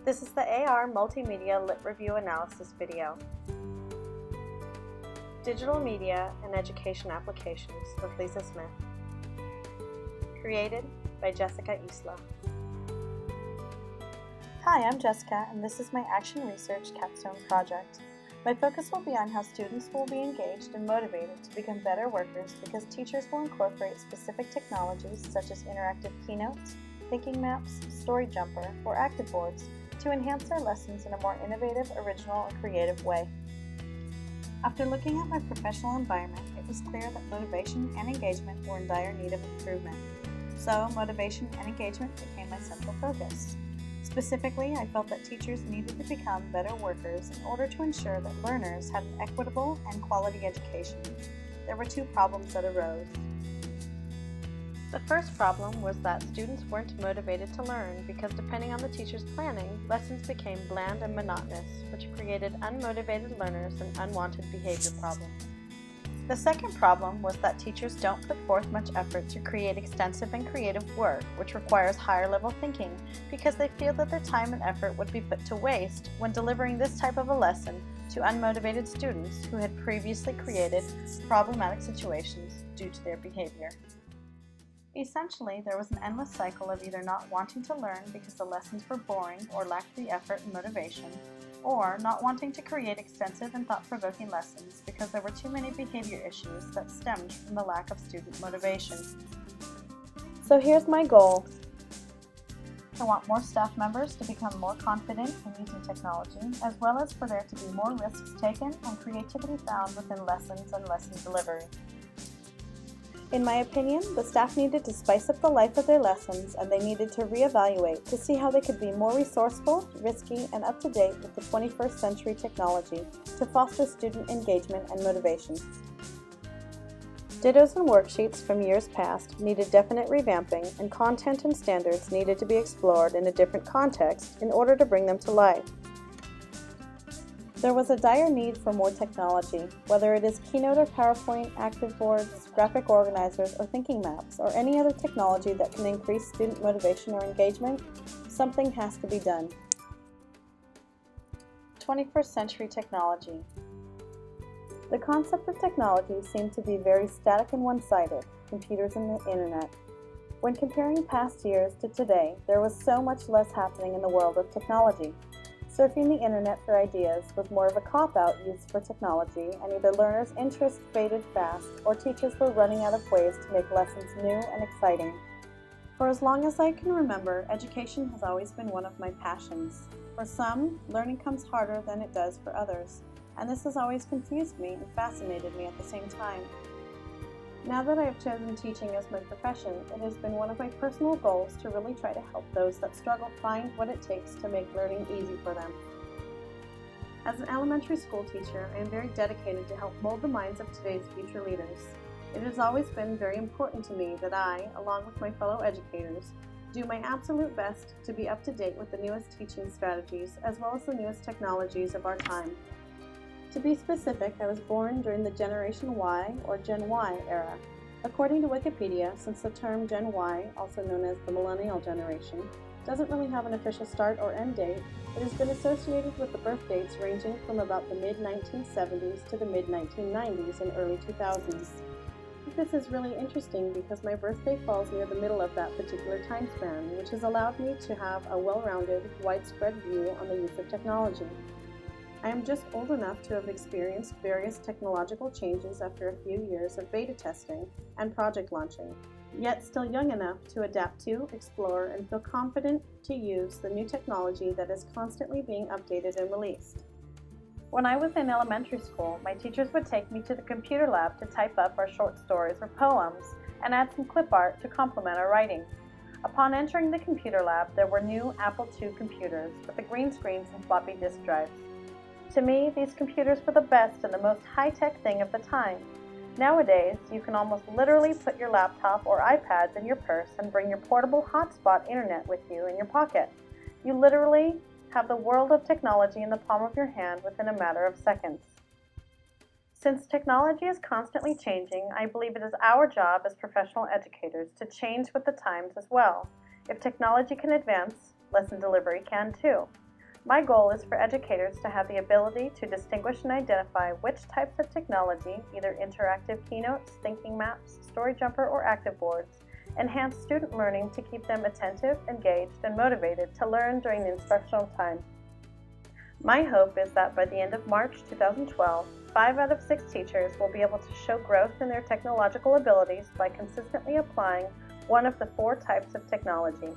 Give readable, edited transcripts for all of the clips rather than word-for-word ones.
This is the AR-Multimedia Lit Review Analysis video. Digital Media and Education Applications with Lisa Smith. Created by Jessica Isla. Hi, I'm Jessica, and this is my Action Research Capstone project. My focus will be on how students will be engaged and motivated to become better workers because teachers will incorporate specific technologies such as interactive keynotes, thinking maps, story jumper, or active boards to enhance their lessons in a more innovative, original, and creative way. After looking at my professional environment, it was clear that motivation and engagement were in dire need of improvement. So, motivation and engagement became my central focus. Specifically, I felt that teachers needed to become better workers in order to ensure that learners had an equitable and quality education. There were two problems that arose. The first problem was that students weren't motivated to learn because depending on the teacher's planning, lessons became bland and monotonous, which created unmotivated learners and unwanted behavior problems. The second problem was that teachers don't put forth much effort to create extensive and creative work, which requires higher level thinking, because they feel that their time and effort would be put to waste when delivering this type of a lesson to unmotivated students who had previously created problematic situations due to their behavior. Essentially, there was an endless cycle of either not wanting to learn because the lessons were boring or lacked the effort and motivation, or not wanting to create extensive and thought-provoking lessons because there were too many behavior issues that stemmed from the lack of student motivation. So here's my goal. I want more staff members to become more confident in using technology, as well as for there to be more risks taken and creativity found within lessons and lesson delivery. In my opinion, the staff needed to spice up the life of their lessons, and they needed to reevaluate to see how they could be more resourceful, risky, and up-to-date with the 21st century technology to foster student engagement and motivation. Dittos and worksheets from years past needed definite revamping, and content and standards needed to be explored in a different context in order to bring them to life. There was a dire need for more technology, whether it is Keynote or PowerPoint, active boards, graphic organizers, or thinking maps, or any other technology that can increase student motivation or engagement. Something has to be done. 21st century technology. The concept of technology seemed to be very static and one-sided, computers and the internet. When comparing past years to today, there was so much less happening in the world of technology. Surfing the internet for ideas was more of a cop-out used for technology, and either learners' interest faded fast or teachers were running out of ways to make lessons new and exciting. For as long as I can remember, education has always been one of my passions. For some, learning comes harder than it does for others, and this has always confused me and fascinated me at the same time. Now that I have chosen teaching as my profession, it has been one of my personal goals to really try to help those that struggle find what it takes to make learning easy for them. As an elementary school teacher, I am very dedicated to help mold the minds of today's future leaders. It has always been very important to me that I, along with my fellow educators, do my absolute best to be up to date with the newest teaching strategies as well as the newest technologies of our time. To be specific, I was born during the Generation Y or Gen Y era. According to Wikipedia, since the term Gen Y, also known as the Millennial Generation, doesn't really have an official start or end date, it has been associated with the birth dates ranging from about the mid-1970s to the mid-1990s and early 2000s. This is really interesting because my birthday falls near the middle of that particular time span, which has allowed me to have a well-rounded, widespread view on the use of technology. I am just old enough to have experienced various technological changes after a few years of beta testing and project launching, yet still young enough to adapt to, explore, and feel confident to use the new technology that is constantly being updated and released. When I was in elementary school, my teachers would take me to the computer lab to type up our short stories or poems and add some clip art to complement our writing. Upon entering the computer lab, there were new Apple II computers with the green screens and floppy disk drives. To me, these computers were the best and the most high-tech thing of the time. Nowadays, you can almost literally put your laptop or iPads in your purse and bring your portable hotspot internet with you in your pocket. You literally have the world of technology in the palm of your hand within a matter of seconds. Since technology is constantly changing, I believe it is our job as professional educators to change with the times as well. If technology can advance, lesson delivery can too. My goal is for educators to have the ability to distinguish and identify which types of technology, either interactive keynotes, thinking maps, story jumper, or active boards, enhance student learning to keep them attentive, engaged, and motivated to learn during the instructional time. My hope is that by the end of March 2012, 5 out of 6 teachers will be able to show growth in their technological abilities by consistently applying one of the 4 types of technology.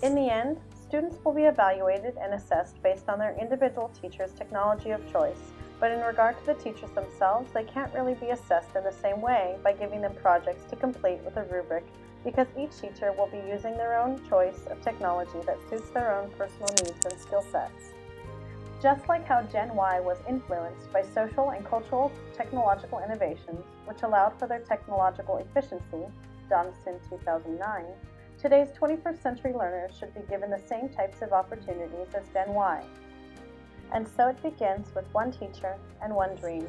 In the end, students will be evaluated and assessed based on their individual teacher's technology of choice, but in regard to the teachers themselves, they can't really be assessed in the same way by giving them projects to complete with a rubric, because each teacher will be using their own choice of technology that suits their own personal needs and skill sets. Just like how Gen Y was influenced by social and cultural technological innovations, which allowed for their technological efficiency, Donaldson 2009, today's 21st century learners should be given the same types of opportunities as Gen Y. And so it begins with one teacher and one dream.